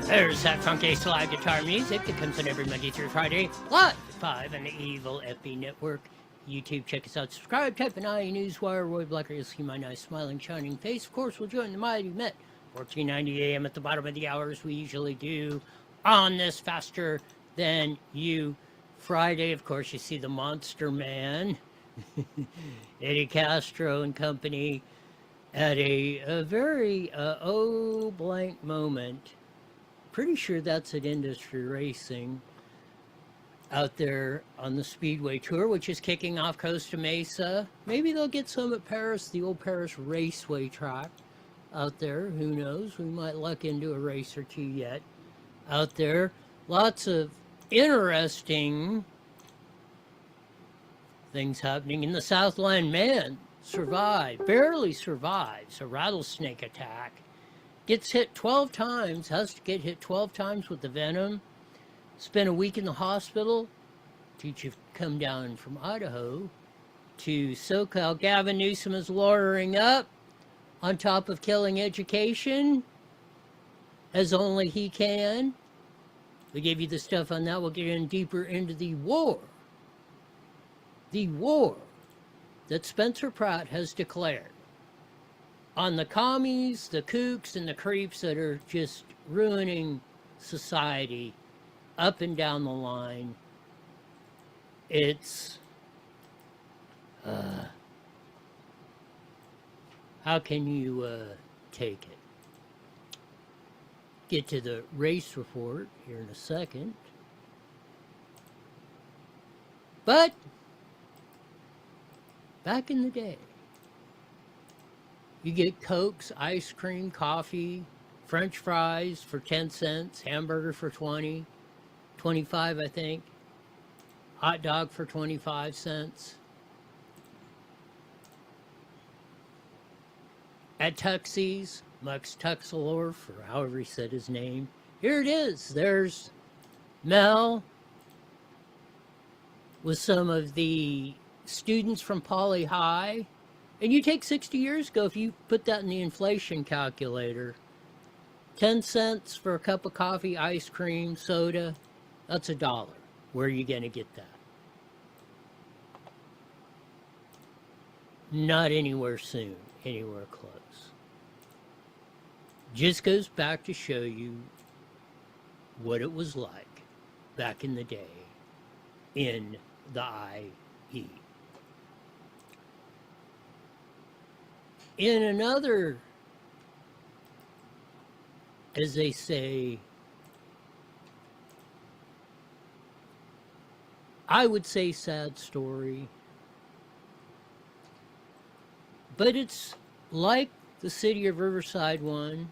There's that funky slide guitar music that comes in every Monday through Friday, live at 5 on the Evil FB Network. YouTube, check us out, subscribe, type in IE Newswire, Roy Blacker, you'll see my nice, smiling, shining face. Of course, we'll join the mighty Met, 1490 AM at the bottom of the hour, as we usually do on this Faster Than You Friday. Of course, you see the Monster Man, Eddie Castro and company, at a very, blank moment. Pretty sure that's at Industry Racing out there on the Speedway Tour, which is kicking off Costa Mesa. Maybe they'll get some at Paris, the old Paris Raceway track out there. Who knows? We might luck into a race or two yet out there. Lots of interesting things happening in the Southland. Man survived, barely survives a rattlesnake attack. Gets hit 12 times, has to get hit 12 times with the venom. Spent a week in the hospital. Teach you come down from Idaho to SoCal. Gavin Newsom is lawyering up on top of killing education as only he can. We gave you the stuff on that. We'll get in deeper into the war. The war that Spencer Pratt has declared on the commies, the kooks, and the creeps that are just ruining society up and down the line. It's, how can you take it? Get to the race report here in a second. But, back in the day, you get Cokes, ice cream, coffee, French fries for 10 cents, hamburger for 20, 25 I think, hot dog for 25 cents. At Tuxie's, Mux Tuxalorf, or however he said his name. Here it is. There's Mel with some of the students from Poly High. And you take 60 years ago, if you put that in the inflation calculator, 10 cents for a cup of coffee, ice cream, soda, that's $1. Where are you going to get that? Not anywhere soon, anywhere close. Just goes back to show you what it was like back in the day in the IE. In another, as they say, I would say sad story, but it's like the city of Riverside one.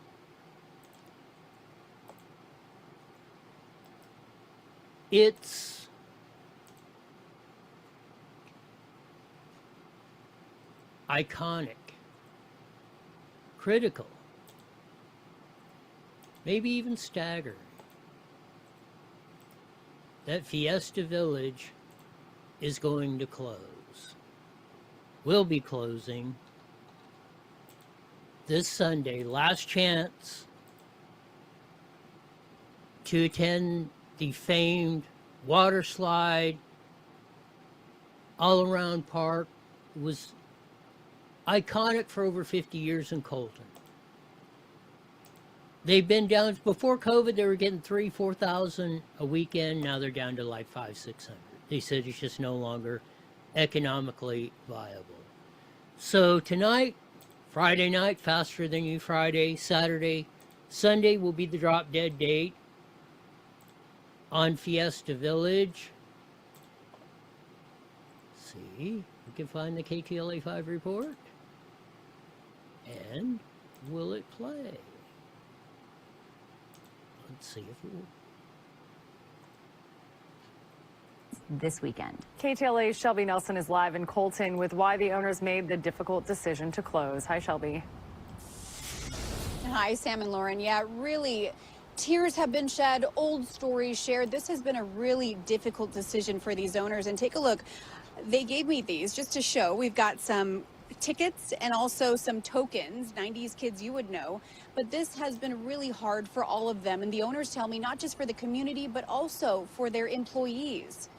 It's iconic, critical, maybe even staggering. That Fiesta Village is going to close. Will be closing this Sunday. Last chance to attend the famed water slide all around park. It was iconic for over 50 years in Colton. They've been down, before COVID, they were getting 3,000-4,000 a weekend. Now they're down to like 500-600. They said it's just no longer economically viable. So tonight, Friday night, Faster Than You Friday, Saturday, Sunday will be the drop dead date on Fiesta Village. Let's see, we can find the KTLA 5 report. And will it play? Let's see if it will. This weekend. KTLA's Shelby Nelson is live in Colton with why the owners made the difficult decision to close. Hi, Shelby. Hi, Sam and Lauren. Yeah, really, tears have been shed, old stories shared. This has been a really difficult decision for these owners. And take a look. They gave me these just to show. We've got some tickets and also some tokens, 90s kids you would know. But this has been really hard for all of them. And the owners tell me not just for the community, but also for their employees.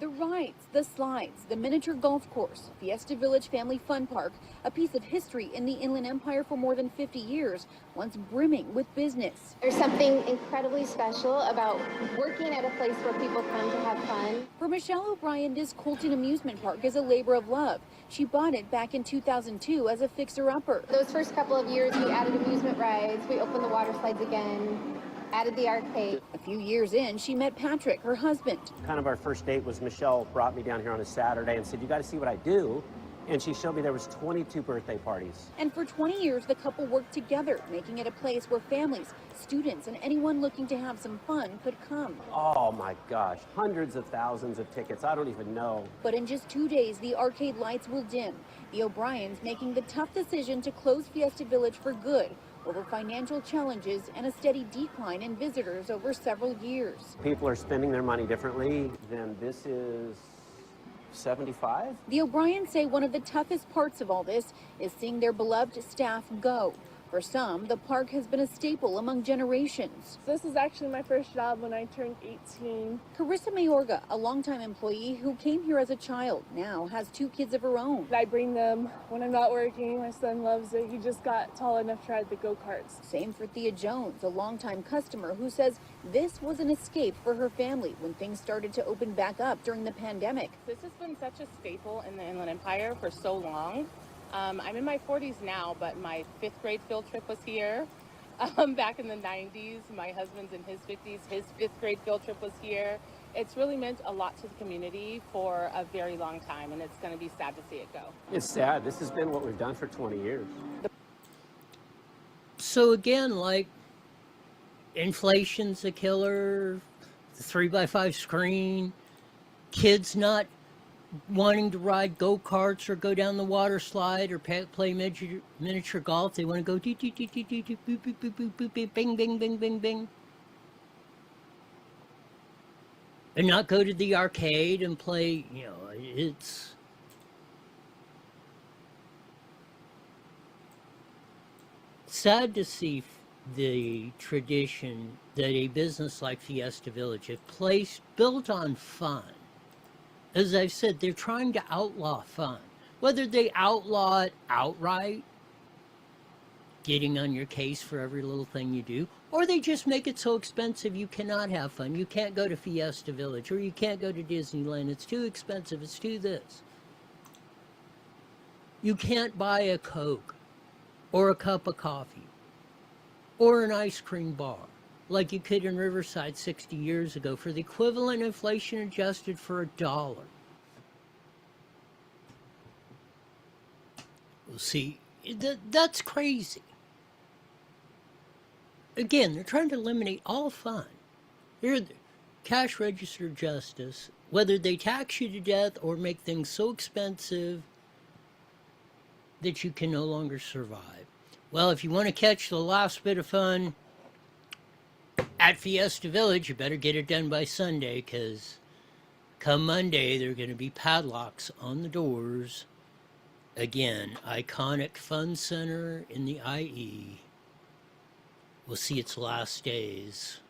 The rides, the slides, the miniature golf course, Fiesta Village Family Fun Park, a piece of history in the Inland Empire for more than 50 years, once brimming with business. There's something incredibly special about working at a place where people come to have fun. For Michelle O'Brien, this Colton amusement park is a labor of love. She bought it back in 2002 as a fixer-upper. Those first couple of years, we added amusement rides, we opened the water slides again, added the arcade. A few years in, she met Patrick, her husband. Kind of our first date was Michelle brought me down here on a Saturday and said, you got to see what I do. And she showed me there was 22 birthday parties. And for 20 years, the couple worked together, making it a place where families, students, and anyone looking to have some fun could come. Oh my gosh, hundreds of thousands of tickets. I don't even know. But in just 2 days, the arcade lights will dim. The O'Briens making the tough decision to close Fiesta Village for good over financial challenges and a steady decline in visitors over several years. People are spending their money differently. Then this is 75? The O'Briens say one of the toughest parts of all this is seeing their beloved staff go. For some, the park has been a staple among generations. This is actually my first job when I turned 18. Carissa Mayorga, a longtime employee who came here as a child, now has 2 kids of her own. I bring them when I'm not working. My son loves it. He just got tall enough to ride the go-karts. Same for Thea Jones, a longtime customer who says this was an escape for her family when things started to open back up during the pandemic. This has been such a staple in the Inland Empire for so long. I'm in my 40s now, but my 5th grade field trip was here. Back in the 90s, my husband's in his 50s, his 5th grade field trip was here. It's really meant a lot to the community for a very long time, and it's going to be sad to see it go. It's sad. This has been what we've done for 20 years. So again, like, inflation's a killer, the 3x5 screen, kids not wanting to ride go-karts or go down the water slide or play miniature golf. They want to go boop, boop, boop, boop, boop, boop, bing, bing, bing, bing, bing. And not go to the arcade and play, you know, it's... sad to see the tradition that a business like Fiesta Village, a place built on fun. As I've said, they're trying to outlaw fun. Whether they outlaw it outright, getting on your case for every little thing you do, or they just make it so expensive you cannot have fun. You can't go to Fiesta Village, or you can't go to Disneyland. It's too expensive. It's too this. You can't buy a Coke, or a cup of coffee, or an ice cream bar, like you could in Riverside 60 years ago for the equivalent inflation adjusted for $1. Well, see, that's crazy. Again, they're trying to eliminate all fun. They're cash register justice, whether they tax you to death or make things so expensive that you can no longer survive. Well, if you want to catch the last bit of fun at Fiesta Village, you better get it done by Sunday, because come Monday, there are going to be padlocks on the doors. Again, iconic fun center in the IE will see its last days.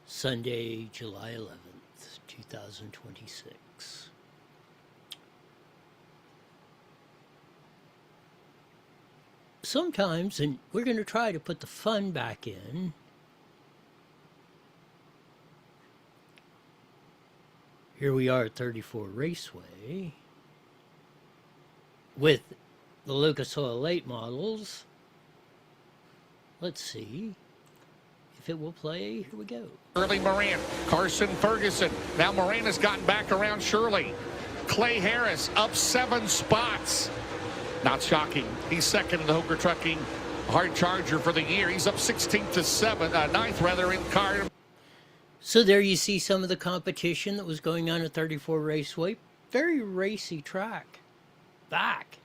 Sunday, July 11th, 2026. Sometimes, and we're going to try to put the fun back in, here we are at 34 Raceway with the Lucas Oil 8 models. Let's see if it will play. Here we go. Shirley Moran, Carson Ferguson. Now Moran has gotten back around Shirley. Clay Harris up 7 spots. Not shocking. He's second in the Hooker Trucking Hard Charger for the year. He's up 16th to 9th rather in car. So there you see some of the competition that was going on at 34 Raceway. Very racy track. Back.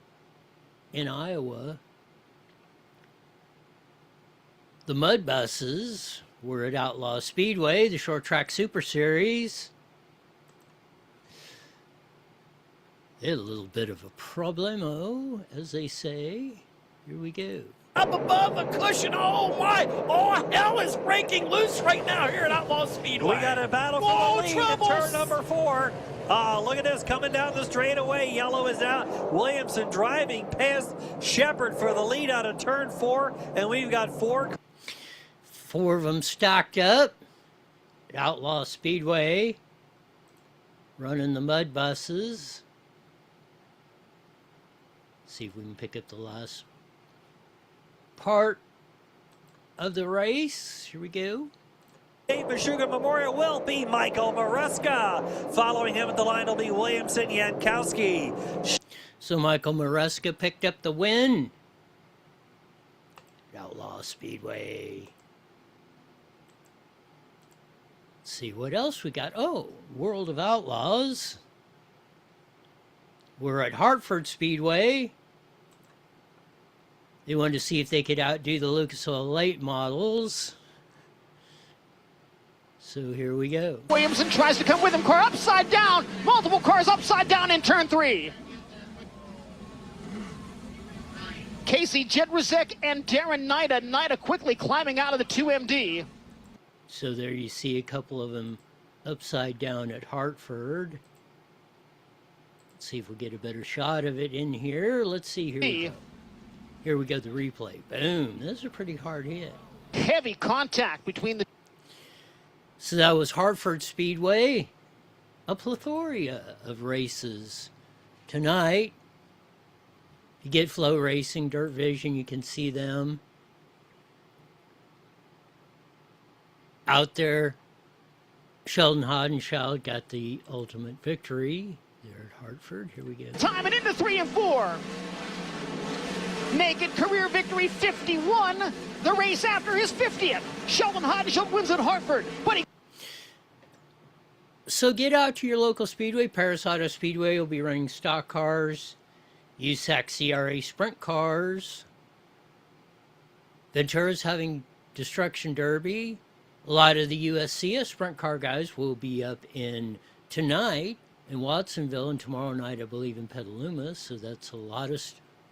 in Iowa. The mud buses were at Outlaw Speedway, the short track super series. They had a little bit of a problemo, as they say. Here we go. Up above the cushion, oh my! Oh, hell is breaking loose right now here at Outlaw Speedway. We got a battle for the lead in turn number 4. Look at this, coming down the straightaway. Yellow is out. Williamson driving past Shepard for the lead out of turn 4, and we've got 4 of them stacked up. Outlaw Speedway, running the mud buses. See if we can pick up the last part of the race. Here we go. Meshuggah Memorial will be Michael Maresca. Following him at the line will be Williamson Yankowski. So Michael Maresca picked up the win. Outlaw Speedway. Let's see what else we got. Oh, World of Outlaws. We're at Hartford Speedway. They wanted to see if they could outdo the Lucas Oil late models. So here we go. Williamson tries to come with him. Car upside down. Multiple cars upside down in turn 3. Casey Jedrzejczyk and Darren Nida. Nida quickly climbing out of the 2MD. So there you see a couple of them upside down at Hartford. Let's see if we get a better shot of it in here. Let's see. Here we go. Here we go, the replay. Boom. That's a pretty hard hit. Heavy contact between the... So that was Hartford Speedway. A plethora of races tonight. You get Flow Racing, Dirt Vision, you can see them out there. Sheldon Hodenschild got the ultimate victory there at Hartford. Here we go. Time and into 3 and 4. Naked career victory 51. The race after his 50th. Sheldon Hodenschild wins at Hartford. But he... So get out to your local speedway. Paris Auto Speedway will be running stock cars. USAC CRA sprint cars. Ventura's having Destruction Derby. A lot of the USCS sprint car guys will be up in tonight in Watsonville and tomorrow night, I believe, in Petaluma. So that's a lot of...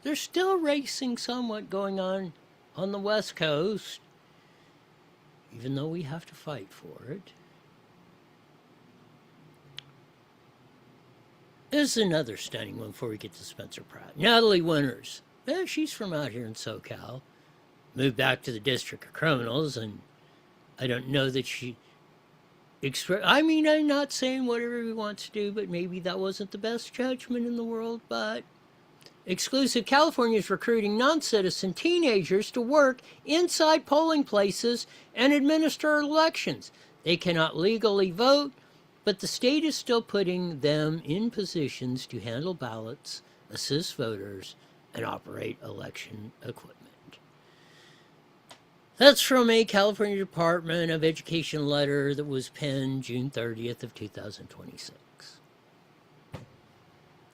There's still racing somewhat going on the West Coast, even though we have to fight for it. This is another stunning one before we get to Spencer Pratt. Natalie Winters. She's from out here in SoCal. Moved back to the District of Criminals, and I don't know that she... I mean, I'm not saying whatever he wants to do, but maybe that wasn't the best judgment in the world, but... Exclusive California is recruiting non-citizen teenagers to work inside polling places and administer elections. They cannot legally vote, but the state is still putting them in positions to handle ballots, assist voters, and operate election equipment. That's from a California Department of Education letter that was penned June 30th of 2026.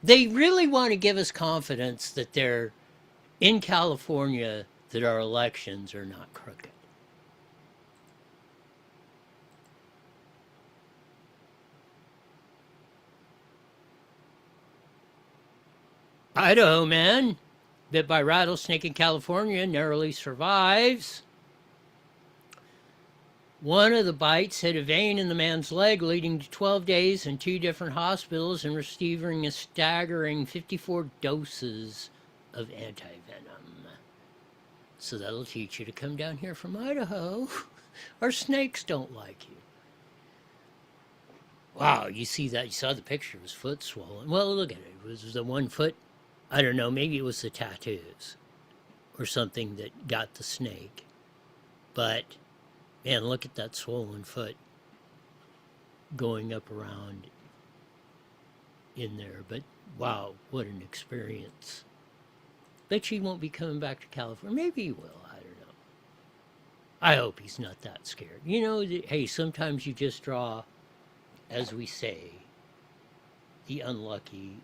They really want to give us confidence that they're in California, that our elections are not crooked. Idaho man, bit by rattlesnake in California, narrowly survives. One of the bites hit a vein in the man's leg, leading to 12 days in 2 different hospitals and receiving a staggering 54 doses of anti-venom. So that'll teach you to come down here from Idaho. Our snakes don't like you. Wow, you see that? You saw the picture of his foot swollen. Well, look at it. It was the one foot. I don't know, maybe it was the tattoos or something that got the snake. But... man, look at that swollen foot going up around in there. But, wow, what an experience. Bet you he won't be coming back to California. Maybe he will. I don't know. I hope he's not that scared. You know, hey, sometimes you just draw, as we say, the unlucky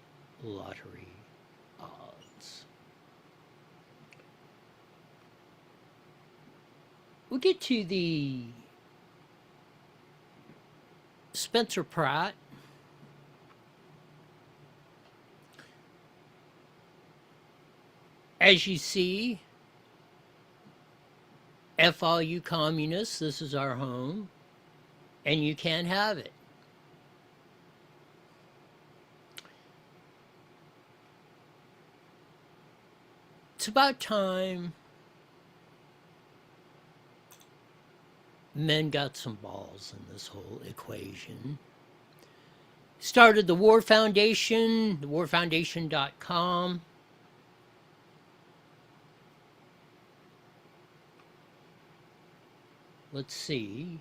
lottery odds. we get to the Spencer Pratt. As you see, F all you communists, this is our home, and you can't have it. It's about time men got some balls in this whole equation. Started the War Foundation, thewarfoundation.com. Let's see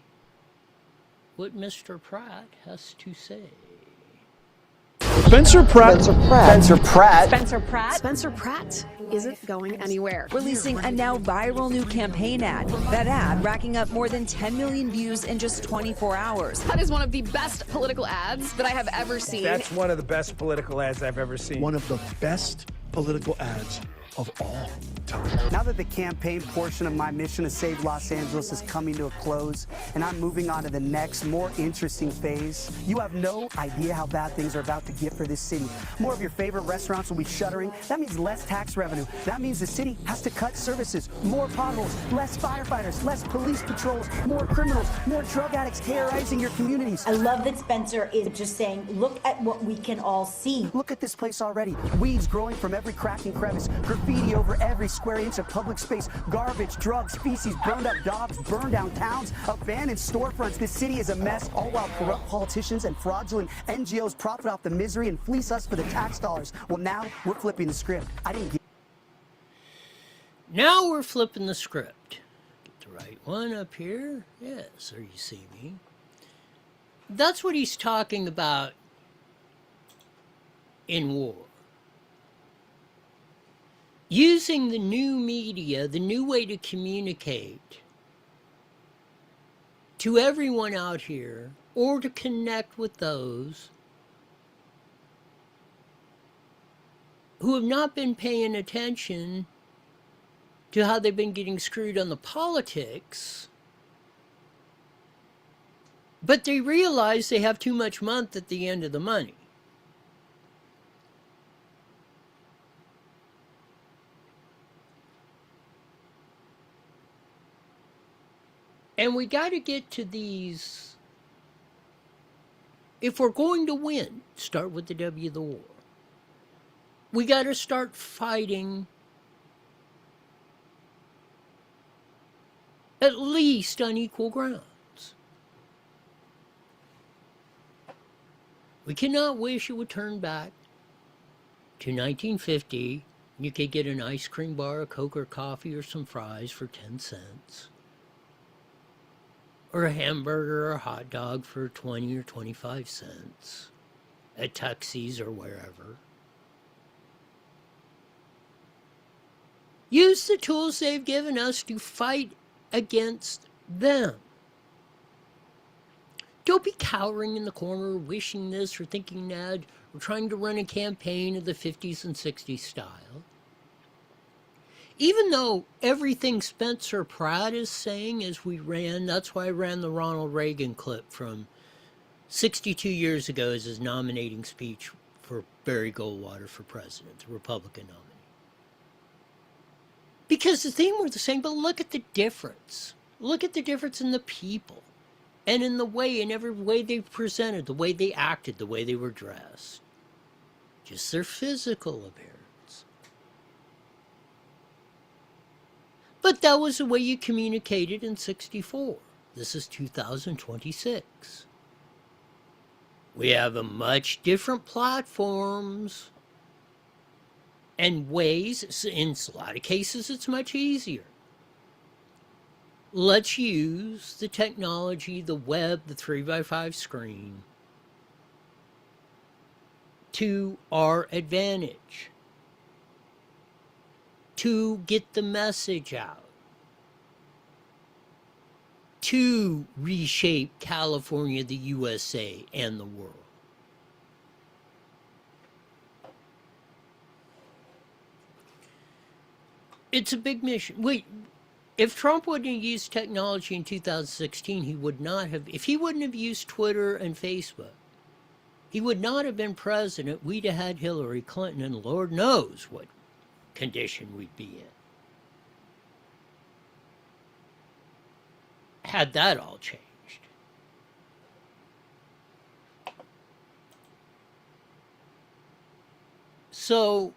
what Mr. Pratt has to say. Spencer Pratt. Spencer Pratt. Spencer Pratt. Spencer Pratt isn't going anywhere. Releasing a now viral new campaign ad. That ad racking up more than 10 million views in just 24 hours. That is one of the best political ads that I have ever seen. That's one of the best political ads I've ever seen. One of the best political ads of all time. Now that the campaign portion of my mission to save Los Angeles is coming to a close, and I'm moving on to the next, more interesting phase, you have no idea how bad things are about to get for this city. More of your favorite restaurants will be shuttering. That means less tax revenue. That means the city has to cut services, more potholes, less firefighters, less police patrols, more criminals, more drug addicts terrorizing your communities. I love that Spencer is just saying, look at what we can all see. Look at this place already. Weeds growing from every crack and crevice, graffiti over every square inch of public space, garbage, drugs, feces, burned up dogs, burned down towns, abandoned storefronts. This city is a mess, all while corrupt politicians and fraudulent NGOs profit off the misery and fleece us for the tax dollars. Well, now we're flipping the script. Now we're flipping the script. Get the right one up here. Yes, there you see me. That's what he's talking about in war. Using the new media, the new way to communicate to everyone out here, or to connect with those who have not been paying attention to how they've been getting screwed on the politics, but they realize they have too much month at the end of the money. And we got to get to these. If we're going to win, start with the W of the war. We got to start fighting at least on equal grounds. We cannot wish it would turn back to 1950. You could get an ice cream bar, a Coke or coffee, or some fries for 10 cents. Or a hamburger or a hot dog for 20 or 25 cents at Tuxie's or wherever. Use the tools they've given us to fight against them. Don't be cowering in the corner, wishing this or thinking that, or trying to run a campaign of the 50s and 60s style. Even though everything Spencer Pratt is saying as we ran, that's why I ran the Ronald Reagan clip from 62 years ago as his nominating speech for Barry Goldwater for president, the Republican nominee. Because the theme were the same, but look at the difference. Look at the difference in the people and in the way, in every way they presented, the way they acted, the way they were dressed. Just their physical appearance. But that was the way you communicated in 64. This is 2026. We have a much different platforms and ways. In a lot of cases, it's much easier. Let's use the technology, the web, the 3x5 screen to our advantage. To get the message out, to reshape California, the USA, and the world. It's a big mission. Wait, If Trump wouldn't have used technology in 2016, he would not have, if he wouldn't have used Twitter and Facebook, he would not have been president. We'd have had Hillary Clinton, and Lord knows what condition we'd be in. Had that all changed. So,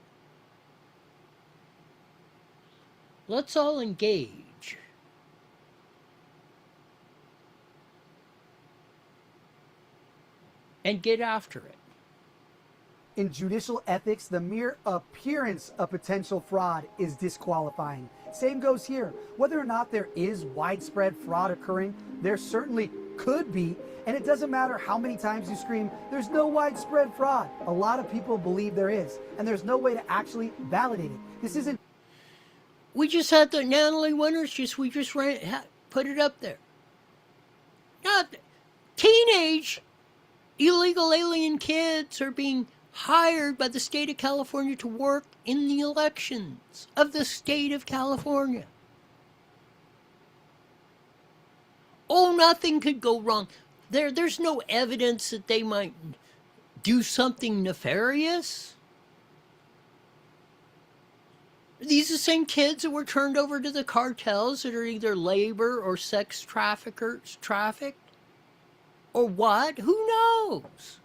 let's all engage. And get after it. In judicial ethics, the mere appearance of potential fraud is disqualifying. Same goes here. Whether or not there is widespread fraud occurring, there certainly could be, and it doesn't matter how many times you scream, there's no widespread fraud. A lot of people believe there is, and there's no way to actually validate it. This isn't... We just had the Natalie Winters, we just put it up there. Not teenage illegal alien kids are being hired by the state of California to work in the elections of the state of California. Oh, nothing could go wrong. There's no evidence that they might do something nefarious. These are the same kids that were turned over to the cartels that are either labor or sex traffickers, or what? Who knows?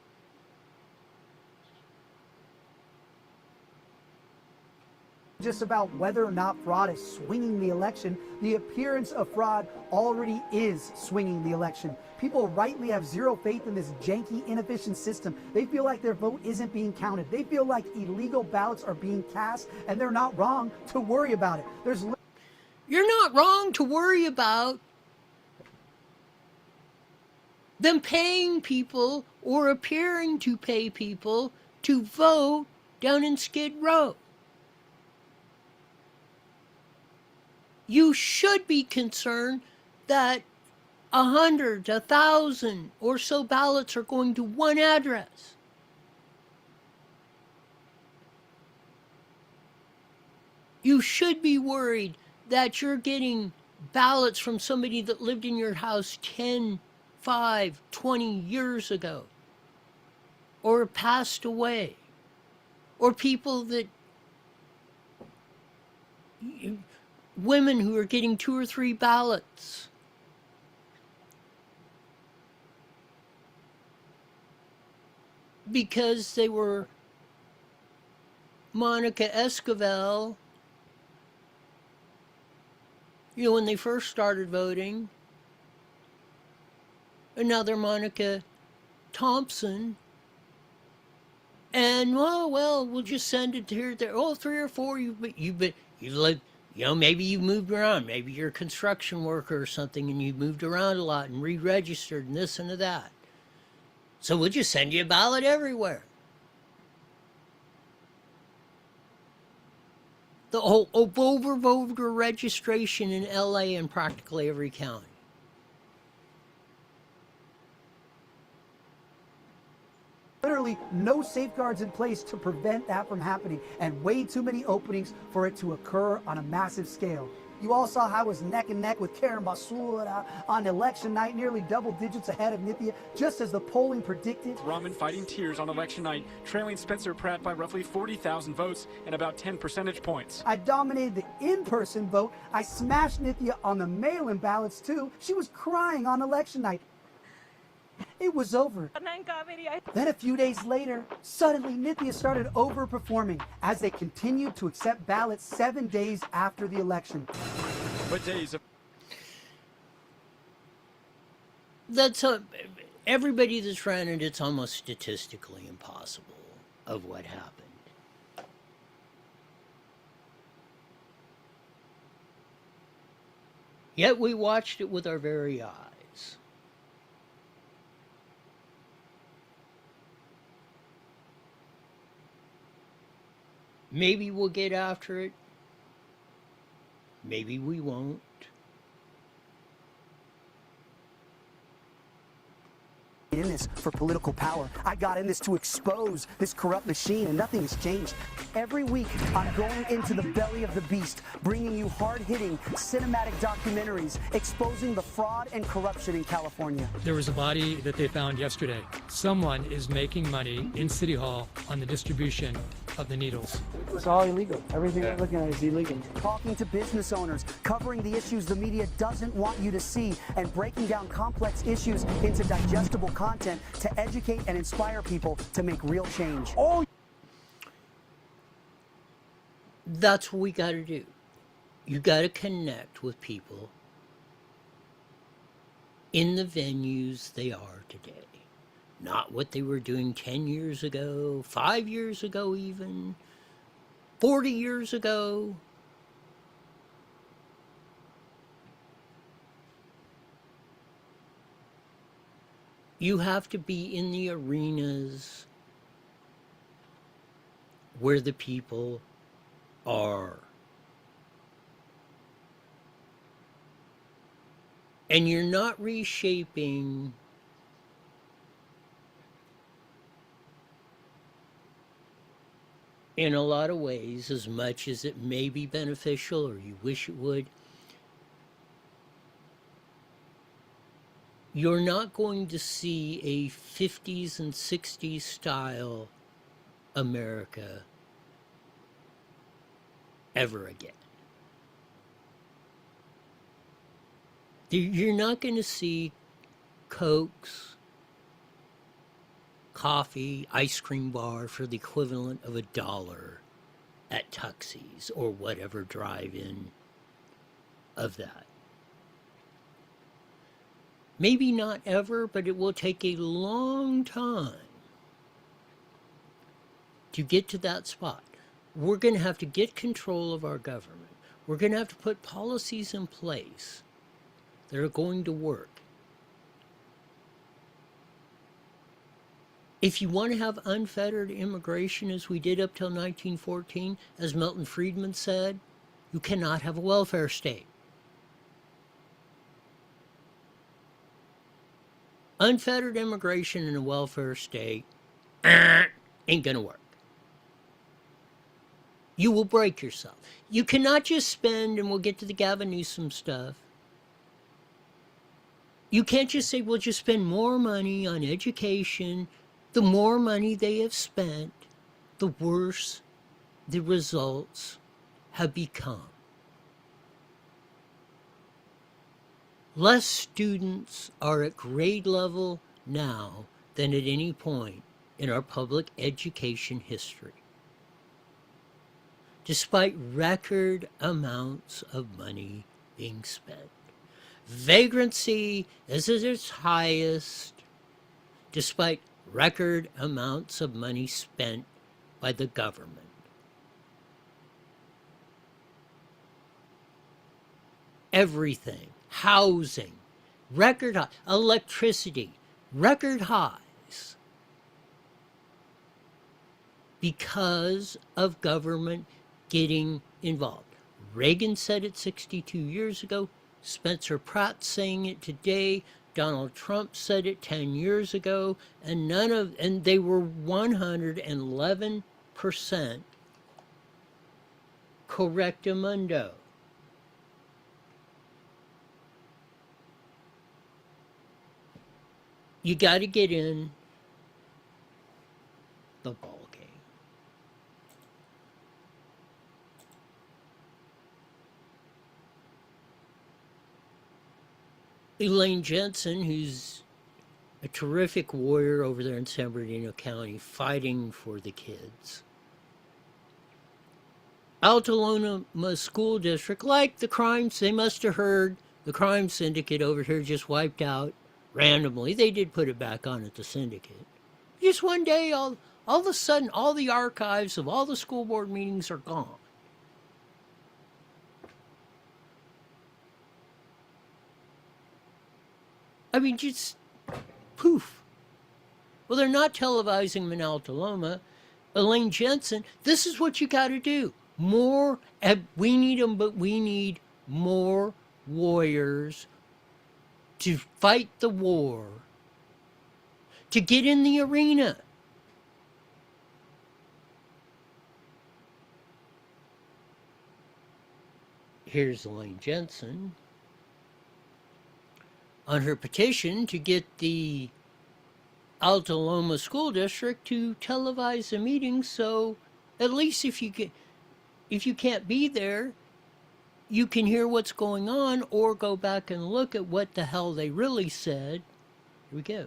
Just about whether or not fraud is swinging the election. The appearance of fraud already is swinging the election. People rightly have zero faith in this janky, inefficient system. They feel like their vote isn't being counted. They feel like illegal ballots are being cast, and they're not wrong to worry about it. You're not wrong to worry about them paying people or appearing to pay people to vote down in Skid Row. You should be concerned that 100, 1,000 or so ballots are going to one address. You should be worried that you're getting ballots from somebody that lived in your house 10, 5, 20 years ago, or passed away, or people that... women who are getting 2 or 3 ballots. Because they were Monica Esquivel, when they first started voting. Another Monica Thompson. And, well, we'll just send it here, there. Oh, 3 or 4, you've lived... maybe you've moved around. Maybe you're a construction worker or something and you've moved around a lot and re-registered and this and that. So we'll just send you a ballot everywhere. The whole voter registration in LA and practically every county. Literally no safeguards in place to prevent that from happening, and way too many openings for it to occur on a massive scale. You all saw how I was neck and neck with Karen Basura on election night, nearly double digits ahead of Nithya, just as the polling predicted. Rahman fighting tears on election night, trailing Spencer Pratt by roughly 40,000 votes and about 10 percentage points. I dominated the in-person vote. I smashed Nithya on the mail-in ballots too. She was crying on election night. It was over. Then a few days later, suddenly Nithya started overperforming as they continued to accept ballots 7 days after the election. But days of... That's everybody that's ran it, it's almost statistically impossible of what happened. Yet we watched it with our very eyes. Maybe we'll get after it. Maybe we won't. in this for political power. I got in this to expose this corrupt machine, and nothing has changed. Every week, I'm going into the belly of the beast, bringing you hard-hitting cinematic documentaries exposing the fraud and corruption in California. There was a body that they found yesterday. Someone is making money in City Hall on the distribution of the needles. It's all illegal. Everything we're looking at is illegal. Talking to business owners, covering the issues the media doesn't want you to see, and breaking down complex issues into digestible content to educate and inspire people to make real change. Oh, that's what we got to do. You got to connect with people in the venues they are today. Not what they were doing 10 years ago, 5 years ago even, 40 years ago. You have to be in the arenas where the people are. And you're not reshaping in a lot of ways as much as it may be beneficial or you wish it would. You're not going to see a 50s and 60s style America ever again. You're not going to see Cokes, coffee, ice cream bar for the equivalent of $1 at Tuxie's or whatever drive-in of that. Maybe not ever, but it will take a long time to get to that spot. We're going to have to get control of our government. We're going to have to put policies in place that are going to work. If you want to have unfettered immigration as we did up till 1914, as Milton Friedman said, you cannot have a welfare state. Unfettered immigration in a welfare state ain't gonna work. You will break yourself. You cannot just spend, and we'll get to the Gavin Newsom stuff. You can't just say, we'll just spend more money on education. The more money they have spent, the worse the results have become. Less students are at grade level now than at any point in our public education history, despite record amounts of money being spent. Vagrancy is at its highest, despite record amounts of money spent by the government. Everything. Housing, record high, electricity, record highs because of government getting involved. Reagan said it 62 years ago. Spencer Pratt saying it today. Donald Trump said it 10 years ago, and they were 111% correctamundo. You got to get in the ball game. Elaine Jensen, who's a terrific warrior over there in San Bernardino County, fighting for the kids. Altalona School District, like the crimes, they must have heard the crime syndicate over here just wiped out randomly. They did put it back on at the syndicate. Just one day, all of a sudden, all the archives of all the school board meetings are gone. I mean, just poof. Well, they're not televising them in Altaloma. Elaine Jensen, this is what you got to do. More, we need them, but we need more warriors to fight the war to get in the arena. Here's Elaine Jensen on her petition to get the Alta Loma School District to televise the meeting, so at least if you can't be there, you can hear what's going on or go back and look at what the hell they really said. Here we go.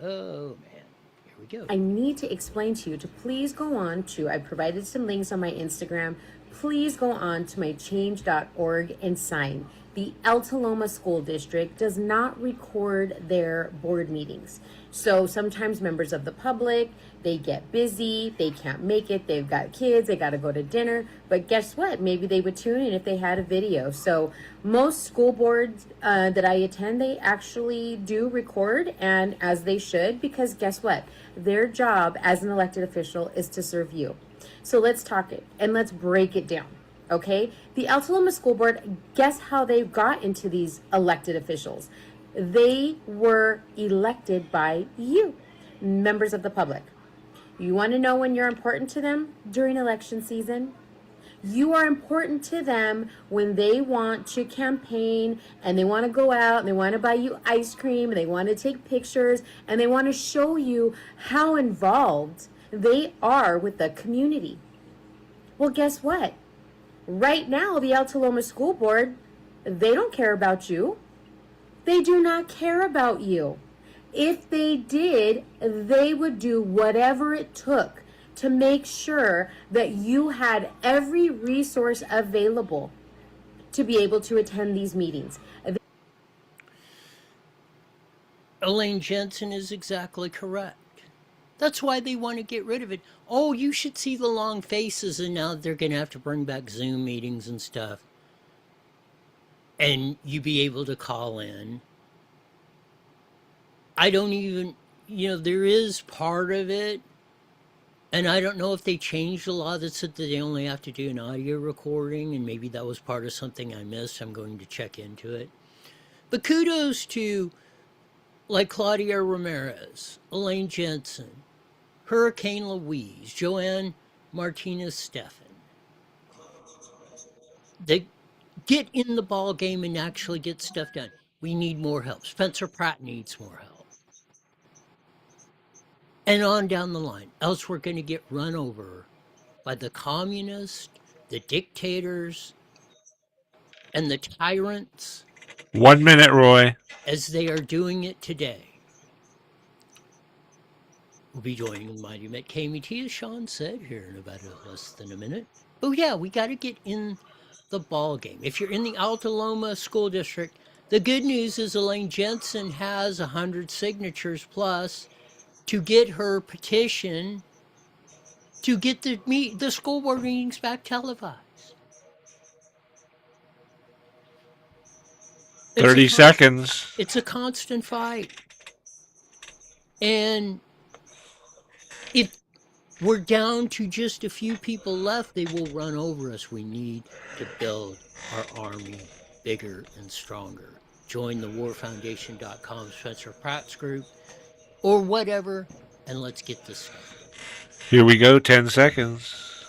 Oh man, here we go. I need to explain to you to please go on to, I provided some links on my Instagram. Please go on to my change.org and sign. The Alta Loma School District does not record their board meetings. So sometimes members of the public, they get busy, they can't make it, they've got kids, they got to go to dinner. But guess what? Maybe they would tune in if they had a video. So most school boards that I attend, they actually do record, and as they should, because guess what? Their job as an elected official is to serve you. So let's talk it and let's break it down. Okay, the Alta Loma School Board, guess how they got into these elected officials? They were elected by you, members of the public. You want to know when you're important to them? During election season. You are important to them when they want to campaign and they want to go out and they want to buy you ice cream and they want to take pictures and they want to show you how involved they are with the community. Well, guess what? Right now, the Alta Loma School Board, they don't care about you. They do not care about you. If they did, they would do whatever it took to make sure that you had every resource available to be able to attend these meetings. Elaine Jensen is exactly correct. That's why they want to get rid of it. Oh, you should see the long faces, and now they're going to have to bring back Zoom meetings and stuff. And you be able to call in. I don't even, there is part of it, and I don't know if they changed the law that said that they only have to do an audio recording, and maybe that was part of something I missed. I'm going to check into it. But kudos to, like, Claudia Ramirez, Elaine Jensen, Hurricane Louise, Joanne Martinez-Stephan. They get in the ball game and actually get stuff done. We need more help. Spencer Pratt needs more help. And on down the line. Else we're going to get run over by the communists, the dictators, and the tyrants. 1 minute, Roy. As they are doing it today. We'll be joining the Mighty Met KMT, as Sean said, here in about less than a minute. But yeah, we got to get in the ball game. If you're in the Alta Loma School District, the good news is Elaine Jensen has 100 signatures plus to get her petition to get the school board meetings back televised. 30 seconds. It's a constant fight. And if we're down to just a few people left, they will run over us. We need to build our army bigger and stronger. Join the warfoundation.com Spencer Pratt's group or whatever, and let's get this started. Here we go, 10 seconds.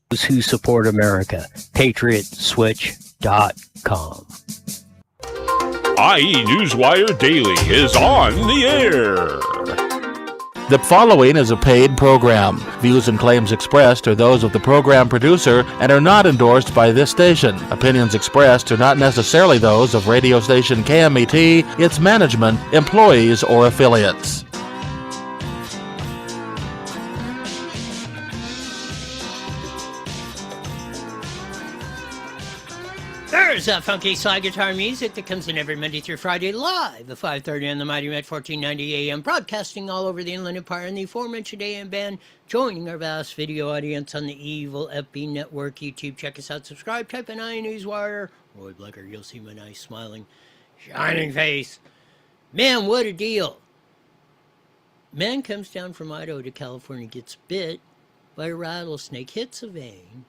Those who support America, patriotswitch.com. IE Newswire Daily is on the air. The following is a paid program. Views and claims expressed are those of the program producer and are not endorsed by this station. Opinions expressed are not necessarily those of radio station KMET, its management, employees, or affiliates. There's that funky slide guitar music that comes in every Monday through Friday live at 5:30 on the Mighty Met 1490 AM, broadcasting all over the Inland Empire and the aforementioned AM band, joining our vast video audience on the Evil FB Network YouTube. Check us out, subscribe, type in iNewsWire, Roy Blecker, you'll see my nice smiling, shining face. Man, what a deal. Man comes down from Idaho to California, gets bit by a rattlesnake, hits a vein,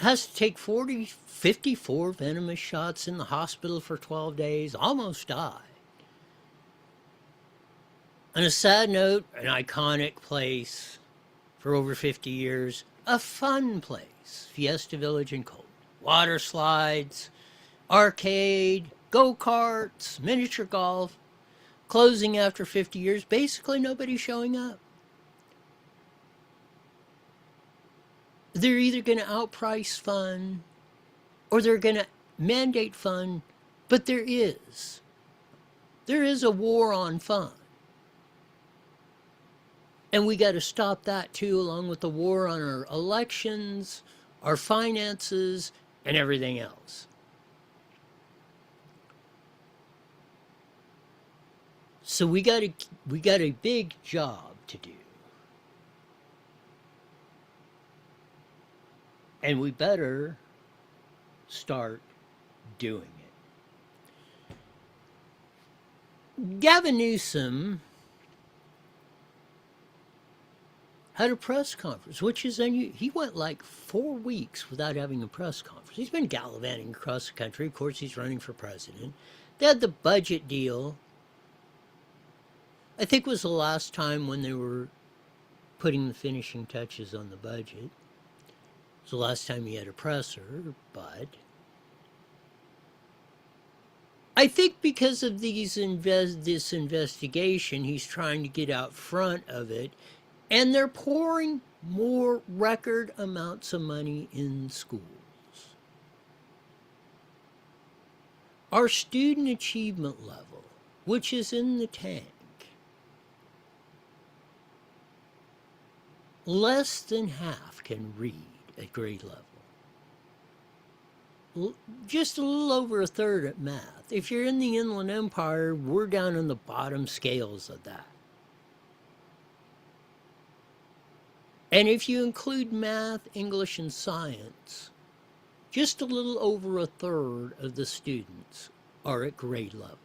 has to take 54 venomous shots in the hospital for 12 days, almost died. On a sad note, an iconic place for over 50 years, a fun place, Fiesta Village in Colton. Water slides, arcade, go-karts, miniature golf, closing after 50 years, basically nobody showing up. They're either going to outprice fun or they're going to mandate fun, but there is a war on fun. And we got to stop that too, along with the war on our elections, our finances, and everything else. So we got a big job to do. And we better start doing it. Gavin Newsom had a press conference, which is unusual. He went like 4 weeks without having a press conference. He's been gallivanting across the country. Of course, he's running for president. They had the budget deal. I think it was the last time when they were putting the finishing touches on the budget. It was the last time he had a presser, but I think because of this investigation, he's trying to get out front of it. And they're pouring more record amounts of money in schools. Our student achievement level, which is in the tank, less than half can read at grade level. Just a little over a third at math. If you're in the Inland Empire, we're down in the bottom scales of that. And if you include math, English, and science, just a little over a third of the students are at grade level.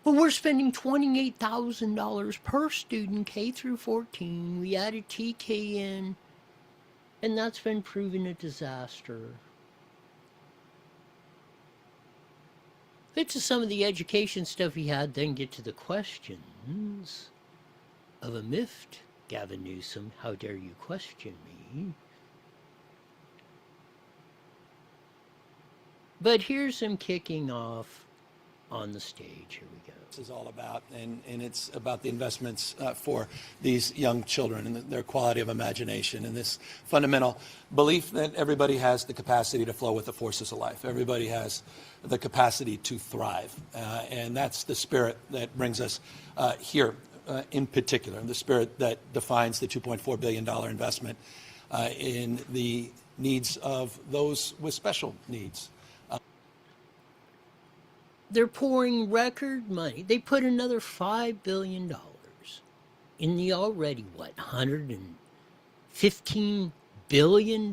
But we're spending $28,000 per student, K through 14. We added TK in, and that's been proven a disaster. Get to some of the education stuff he had, then get to the questions of a miffed Gavin Newsom. How dare you question me? But here's him kicking off on the stage. Here we go. This is all about, and it's about the investments for these young children and their quality of imagination and this fundamental belief that everybody has the capacity to flow with the forces of life. Everybody has the capacity to thrive, and that's the spirit that brings us here. In particular, the spirit that defines the $2.4 billion investment in the needs of those with special needs. They're pouring record money. They put another $5 billion in the already, $115 billion,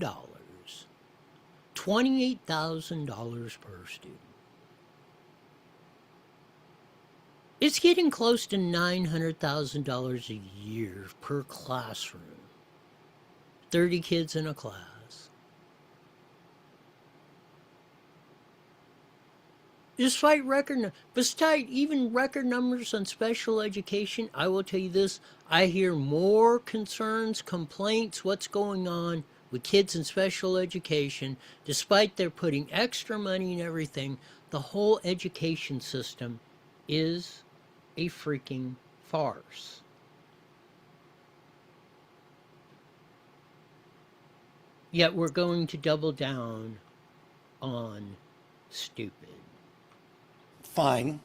$28,000 per student. It's getting close to $900,000 a year per classroom. 30 kids in a class. Despite even record numbers on special education, I will tell you this, I hear more concerns, complaints, what's going on with kids in special education. Despite they're putting extra money and everything, the whole education system is a freaking farce. Yet we're going to double down on stupid. Fine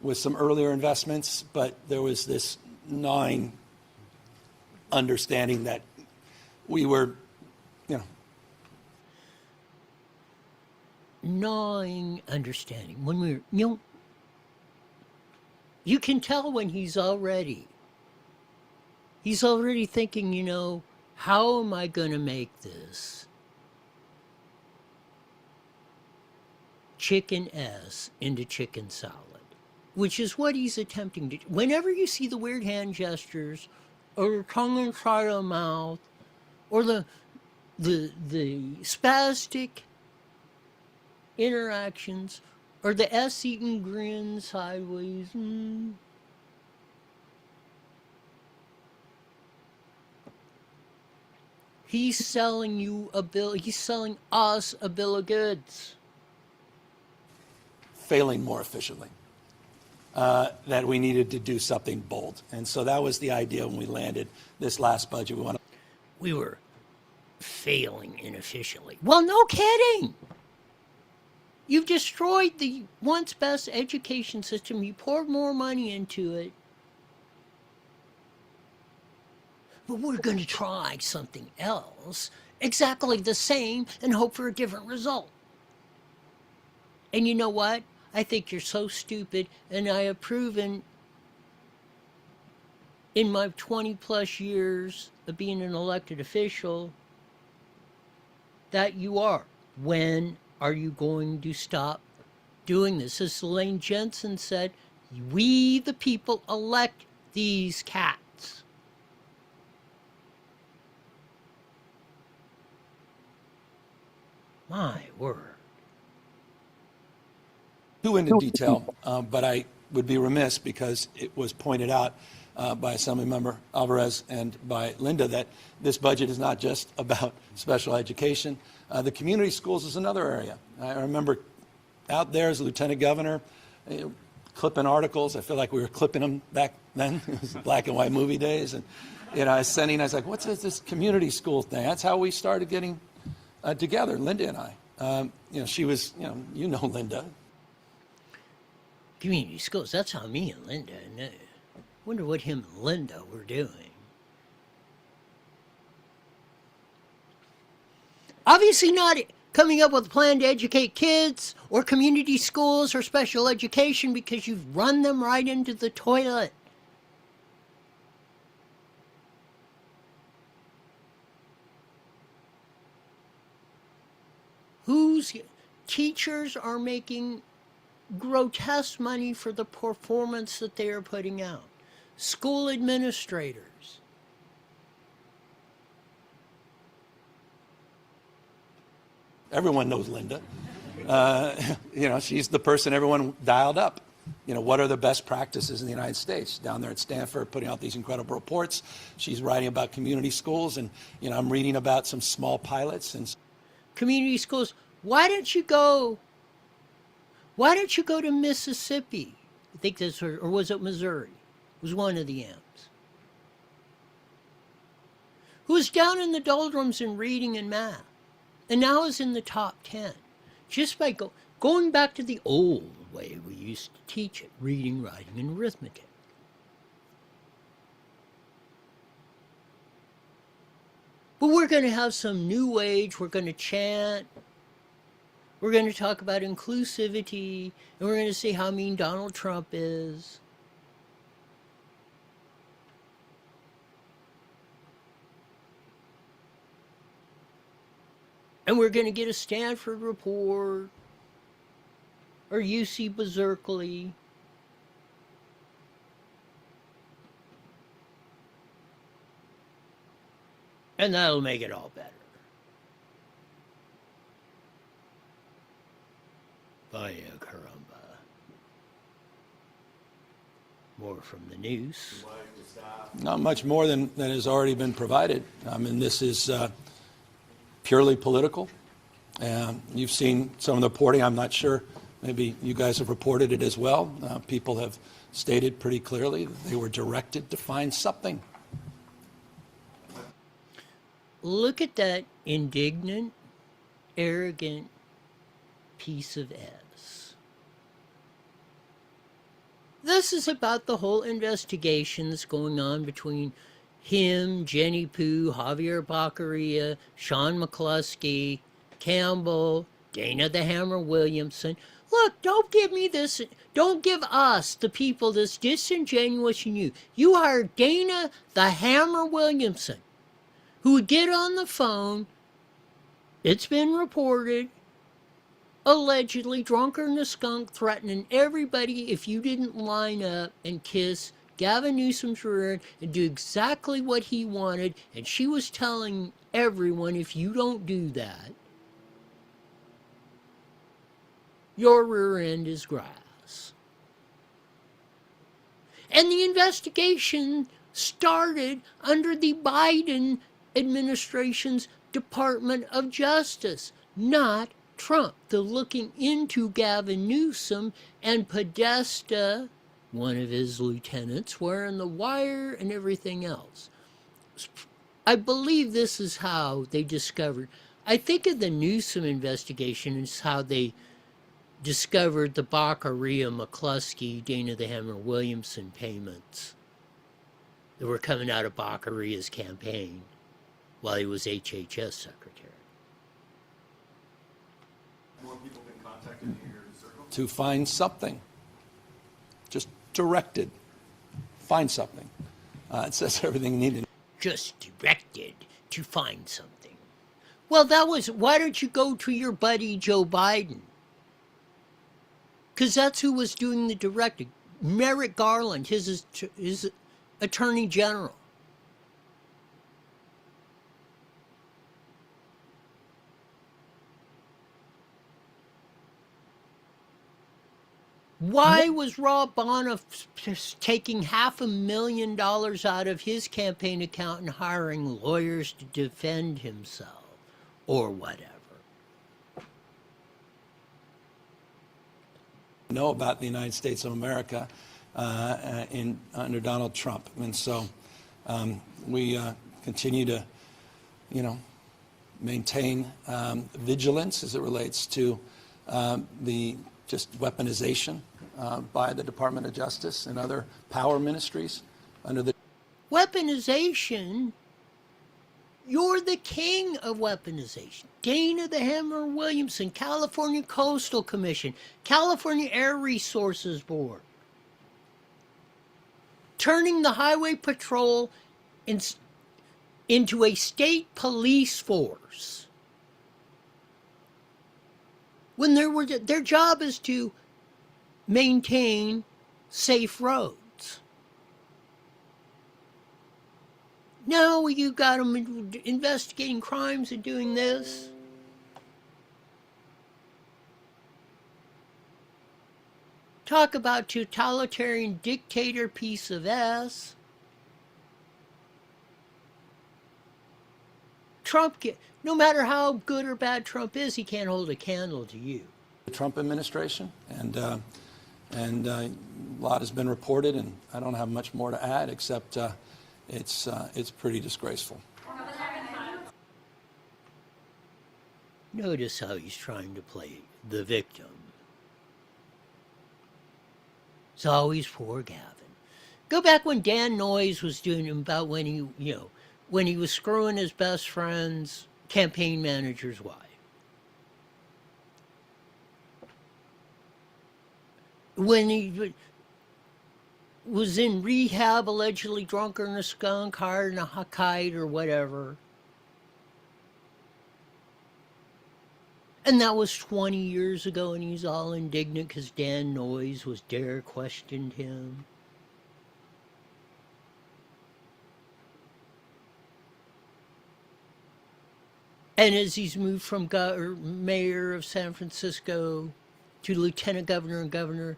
with some earlier investments, but there was this gnawing understanding that we were, gnawing understanding. When we're, you can tell when he's already thinking, how am I going to make this chicken S into chicken salad? Which is what he's attempting to do. Whenever you see the weird hand gestures, or the tongue inside of the mouth, or the spastic interactions, Or the S eating grin sideways. He's selling you a bill. He's selling us a bill of goods. Failing more efficiently. That we needed to do something bold. And so that was the idea when we landed this last budget. We were failing inefficiently. Well, no kidding. You've destroyed the once best education system. You poured more money into it. But we're going to try something else, exactly the same, and hope for a different result. And you know what? I think you're so stupid, and I have proven in my 20 plus years of being an elected official that you are. When are you going to stop doing this? As Elaine Jensen said, we the people elect these cats. My word. Too into detail, but I would be remiss because it was pointed out by Assemblymember Alvarez and by Linda that this budget is not just about special education. The community schools is another area. I remember out there as a lieutenant governor, clipping articles. I feel like we were clipping them back then. It was black and white movie days. And I was like, what's this community school thing? That's how we started getting together, Linda and I. She was, you know Linda. Community schools, that's how me and Linda knew. Wonder what him and Linda were doing. Obviously not coming up with a plan to educate kids or community schools or special education because you've run them right into the toilet. Whose teachers are making grotesque money for the performance that they are putting out? School administrators. Everyone knows Linda. She's the person everyone dialed up. What are the best practices in the United States? Down there at Stanford, putting out these incredible reports. She's writing about community schools, and I'm reading about some small pilots and community schools. Why don't you go to Mississippi? I think that's or was it Missouri? It was one of the M's. Who was down in the doldrums in reading and math, and now is in the top 10, just by going back to the old way we used to teach it: reading, writing, and arithmetic. But we're going to have some new age. We're going to chant. We're going to talk about inclusivity, and we're going to see how mean Donald Trump is. And we're going to get a Stanford report or UC Berkeley. And that'll make it all better. Vaya caramba. More from the news. not much more than has already been provided. I mean, this is purely political. You've seen some of the reporting. I'm not sure. Maybe you guys have reported it as well. People have stated pretty clearly that they were directed to find something. Look at that indignant, arrogant piece of S. This is about the whole investigation that's going on between him, Jenny Poo, Javier Baccaria, Sean McCluskey, Campbell, Dana the Hammer Williamson. Look, don't give me this. Don't give us, the people, this disingenuous you. You hired Dana the Hammer Williamson, who would get on the phone, it's been reported, allegedly drunker than a skunk, threatening everybody if you didn't line up and kiss Gavin Newsom's rear and do exactly what he wanted. And she was telling everyone, if you don't do that, your rear end is grass. And the investigation started under the Biden administration's Department of Justice, not Trump. They're looking into Gavin Newsom and Podesta, one of his lieutenants, wearing the wire and everything else. I believe this is how they discovered. I think of the Newsom investigation as how they discovered the Baccaria, McCluskey, Dana the Hammer Williamson payments that were coming out of Baccaria's campaign while he was HHS secretary. More people been contacted in your circle? To find something. Just directed. Find something. It says everything needed. Just directed to find something. Well, that was, why don't you go to your buddy Joe Biden? Because that's who was doing the directing. Merrick Garland, his attorney general. Why was Rob Bonner taking $500,000 out of his campaign account and hiring lawyers to defend himself or whatever? Know about the United States of America under Donald Trump, and so we continue to, maintain vigilance as it relates to the just weaponization by the Department of Justice and other power ministries under the weaponization. You're the king of weaponization. Dana the Hammer Williamson, California Coastal Commission, California Air Resources Board. Turning the Highway Patrol into a state police force. When their job is to maintain safe roads. Now you got them investigating crimes and doing this. Talk about totalitarian dictator piece of S. Trump, no matter how good or bad Trump is, he can't hold a candle to you. The Trump administration, and a lot has been reported, and I don't have much more to add except it's pretty disgraceful. Notice how he's trying to play the victim. It's always poor Gavin. Go back when Dan Noyes was doing about when he was screwing his best friend's campaign manager's wife. When he was in rehab, allegedly drunk in a skunk, hired in a kite or whatever. And that was 20 years ago, and he's all indignant because Dan Noyes was questioned him. And as he's moved from mayor of San Francisco to lieutenant governor and governor,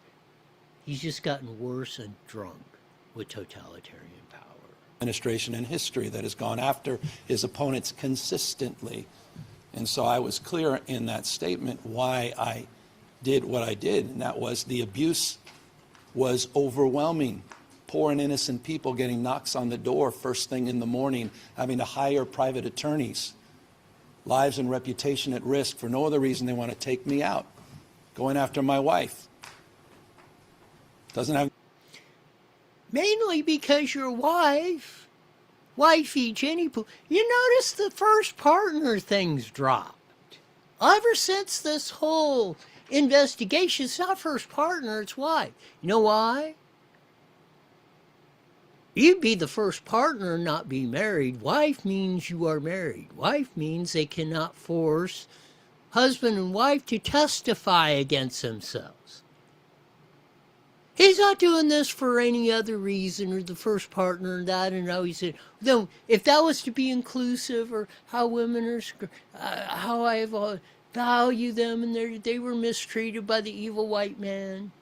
he's just gotten worse and drunk with totalitarian power. Administration in history that has gone after his opponents consistently. And so I was clear in that statement why I did what I did, and that was the abuse was overwhelming. Poor and innocent people getting knocks on the door first thing in the morning, having to hire private attorneys, lives and reputation at risk for no other reason they want to take me out, going after my wife. Doesn't have... Mainly because your wifey Jenny Poo, you notice the first partner thing's dropped. Ever since this whole investigation, it's not first partner, it's wife. You know why? You'd be the first partner and not be married. Wife means you are married. Wife means they cannot force husband and wife to testify against themselves. He's not doing this for any other reason, or the first partner and that, and how he said, no, if that was to be inclusive, or how women are, how I have value them, and they were mistreated by the evil white man.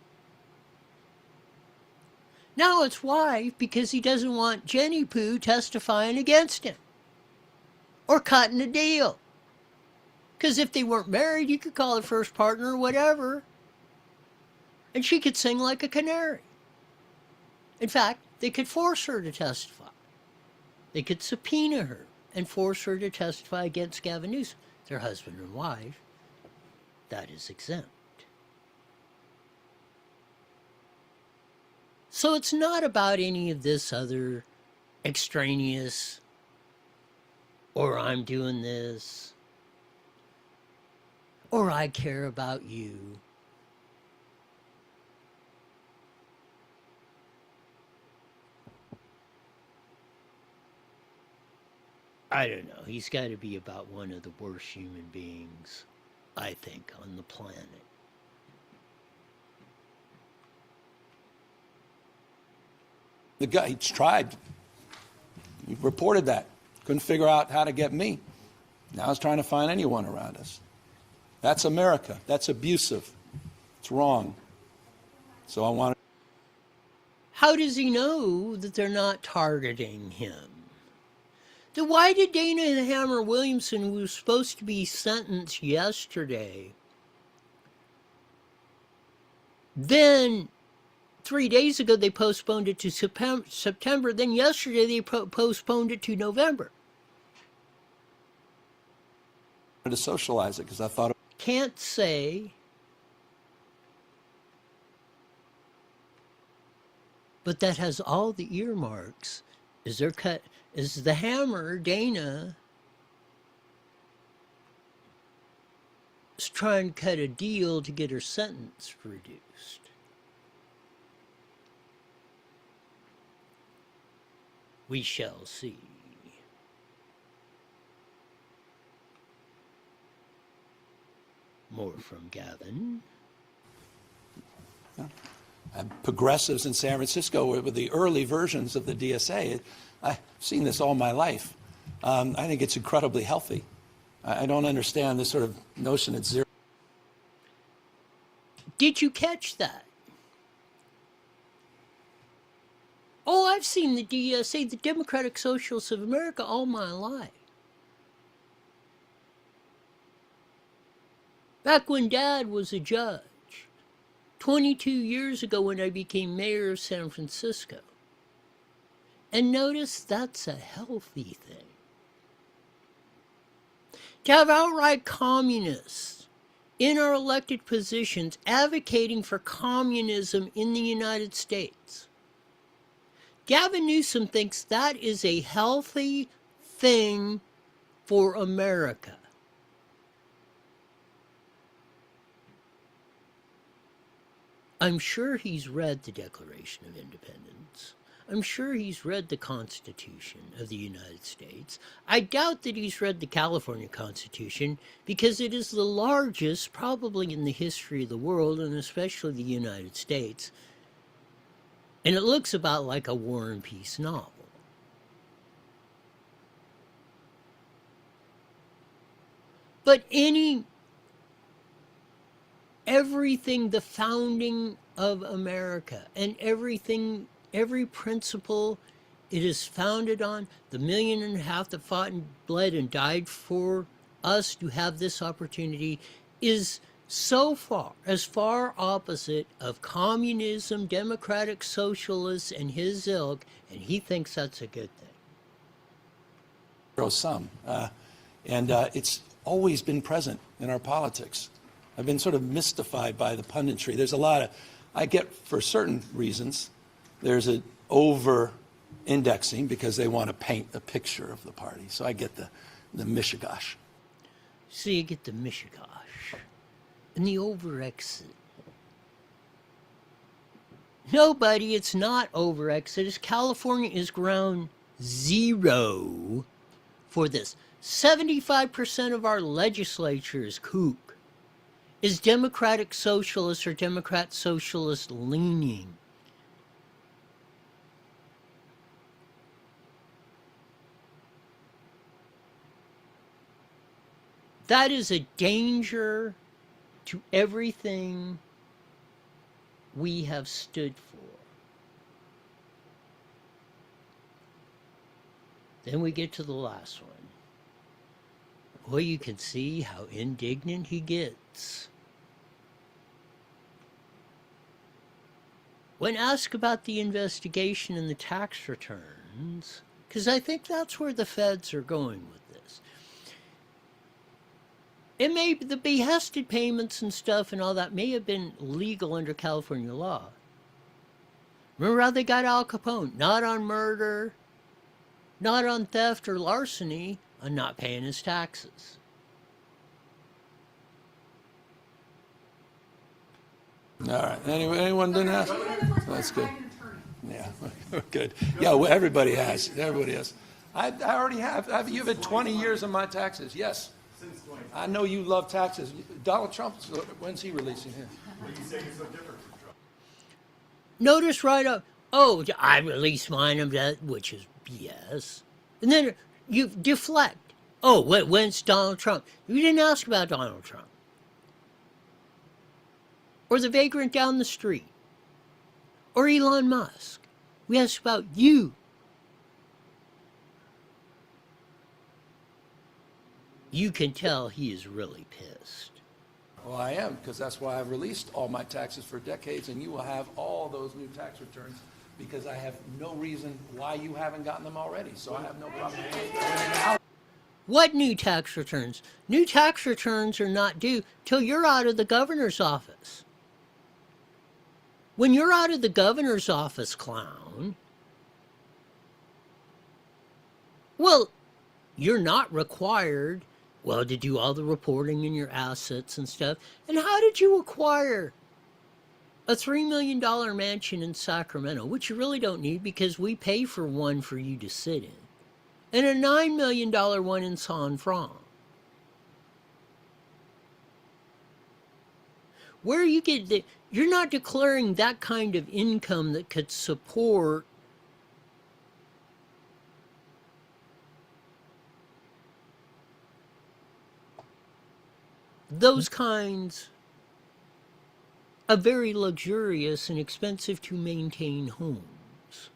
Now it's wife because he doesn't want Jenny Poo testifying against him or cutting a deal. Because if they weren't married, you could call her first partner or whatever, and she could sing like a canary. In fact, they could force her to testify. They could subpoena her and force her to testify against Gavin Newsom, their husband and wife. That is exempt. So it's not about any of this other extraneous, or I'm doing this, or I care about you. I don't know. He's got to be about one of the worst human beings, I think, on the planet. The guy, he's tried. He reported that. Couldn't figure out how to get me. Now he's trying to find anyone around us. That's America. That's abusive. It's wrong. So I want to... How does he know that they're not targeting him? Then why did Dana the Hammer Williamson, who was supposed to be sentenced yesterday, then 3 days ago they postponed it to September, then yesterday they postponed it to November? to socialize it because I thought... Can't say. But that has all the earmarks. Is the Hammer, Dana, is trying to cut a deal to get her sentence reduced. We shall see. More from Gavin. Yeah. Progressives in San Francisco were the early versions of the DSA. I've seen this all my life. I think it's incredibly healthy. I don't understand this sort of notion it's zero. Did you catch that? Oh, I've seen the DSA, the Democratic Socialists of America, all my life. Back when Dad was a judge, 22 years ago when I became mayor of San Francisco. And notice that's a healthy thing. To have outright communists in our elected positions advocating for communism in the United States. Gavin Newsom thinks that is a healthy thing for America. I'm sure he's read the Declaration of Independence. I'm sure he's read the Constitution of the United States. I doubt that he's read the California Constitution because it is the largest, probably in the history of the world, and especially the United States. And it looks about like a War and Peace novel. But everything, the founding of America, and every principle it is founded on, the 1.5 million that fought and bled and died for us to have this opportunity, is so far opposite of communism, democratic socialists, and his ilk, and he thinks that's a good thing. Sum. It's always been present in our politics. I've been sort of mystified by the punditry. There's a lot of, I get for certain reasons, there's an over-indexing because they want to paint a picture of the party. So I get the mishigash. So you get the mishigash and the over-exit. Nobody, it's not over-exit. California is ground zero for this. 75% of our legislature is kook. Is Democratic Socialist or Democrat Socialist leaning. That is a danger to everything we have stood for. Then we get to the last one. Boy, you can see how indignant he gets. When asked about the investigation and the tax returns, because I think that's where the feds are going with this. It may be the behested payments and stuff and all that may have been legal under California law. Remember how they got Al Capone? Not on murder, not on theft or larceny, on not paying his taxes. All right. Anyone didn't ask? That's good. Yeah, good. Yeah, well, everybody has. Everybody has. I already have. You've had 20 years of my taxes. Yes. I know you love taxes. Donald Trump, when's he releasing his? What are you saying is so different from Trump? Notice right up, oh, I released mine, which is BS. And then you deflect. Oh, when's Donald Trump? You didn't ask about Donald Trump. Or the vagrant down the street. Or Elon Musk. We asked about you. You can tell he is really pissed. Well, I am, because that's why I've released all my taxes for decades, and you will have all those new tax returns, because I have no reason why you haven't gotten them already, so I have no problem. What new tax returns? New tax returns are not due till you're out of the governor's office. When you're out of the governor's office, clown, well, you're not required, well, to do all the reporting in your assets and stuff. And how did you acquire a $3 million mansion in Sacramento, which you really don't need because we pay for one for you to sit in, and a $9 million one in San Fran? Where you get the, you're not declaring that kind of income that could support those kinds of very luxurious and expensive to maintain homes.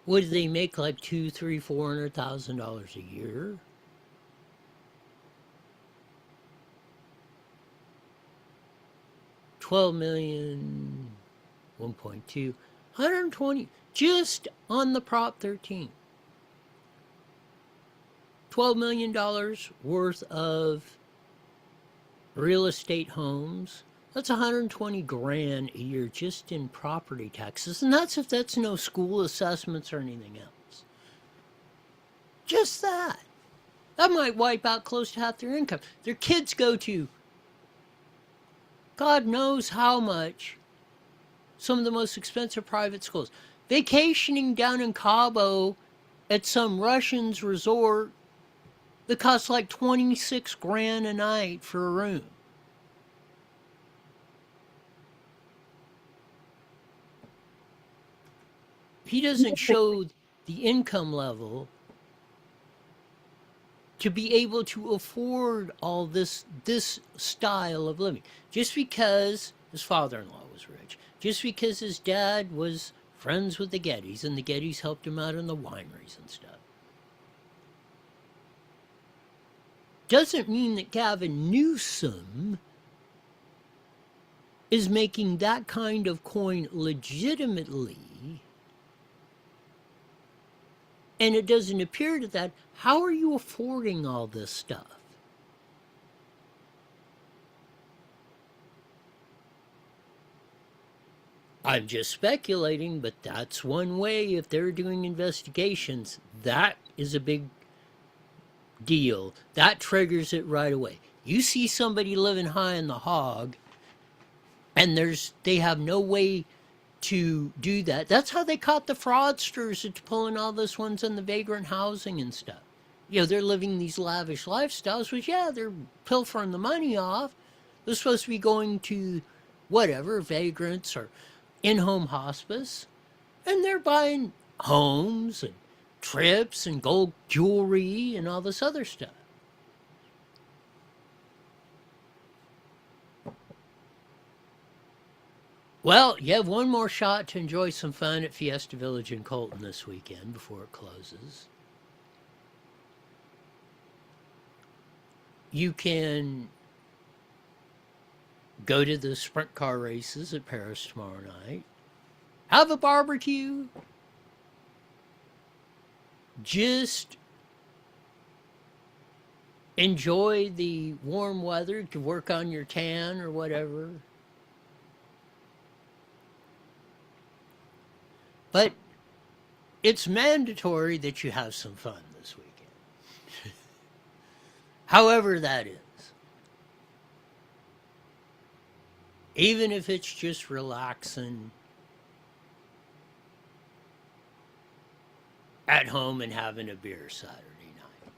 What do they make, like $200,000, $300,000, $400,000 a year? $12 million, 1.2, 120, just on the Prop 13. $12 million worth of real estate homes. That's 120 grand a year just in property taxes. And that's if that's no school assessments or anything else. Just that. That might wipe out close to half their income. Their kids go to God knows how much, some of the most expensive private schools. Vacationing down in Cabo at some Russian's resort that costs like 26 grand a night for a room. He doesn't show the income level to be able to afford all this style of living. Just because his father-in-law was rich, just because his dad was friends with the Gettys and the Gettys helped him out in the wineries and stuff, doesn't mean that Gavin Newsom is making that kind of coin legitimately. And it doesn't appear to that. How are you affording all this stuff? I'm just speculating, but that's one way. If they're doing investigations, that is a big deal. That triggers it right away. You see somebody living high in the hog, and they have no way to do that. That's how they caught the fraudsters that's pulling all those ones on the vagrant housing and stuff. You know, they're living these lavish lifestyles, which, yeah, they're pilfering the money off. They're supposed to be going to whatever, vagrants or in-home hospice, and they're buying homes and trips and gold jewelry and all this other stuff. Well, you have one more shot to enjoy some fun at Fiesta Village in Colton this weekend before it closes. You can go to the sprint car races at Paris tomorrow night. Have a barbecue. Just enjoy the warm weather to work on your tan or whatever. But it's mandatory that you have some fun this weekend. However that is. Even if it's just relaxing at home and having a beer Saturday night.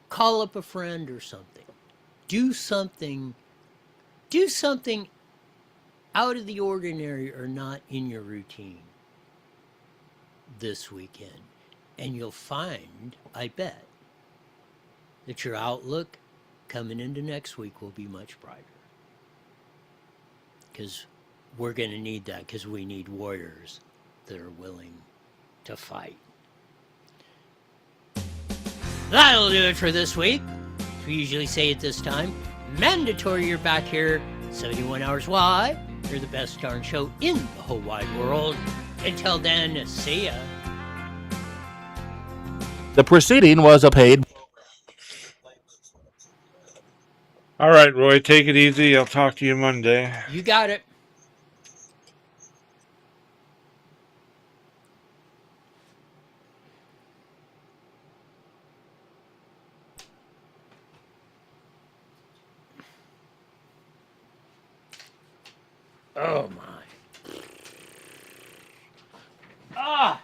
Call up a friend or something. Do something out of the ordinary or not in your routine this weekend. And you'll find, I bet, that your outlook coming into next week will be much brighter. Because we're going to need that, because we need warriors that are willing to fight. That'll do it for this week. As we usually say at this time, mandatory you're back here 71 hours wide. You're the best darn show in the whole wide world. Until then, see ya. The proceeding was a paid. All right, Roy, take it easy. I'll talk to you Monday. You got it. Oh my. Ah!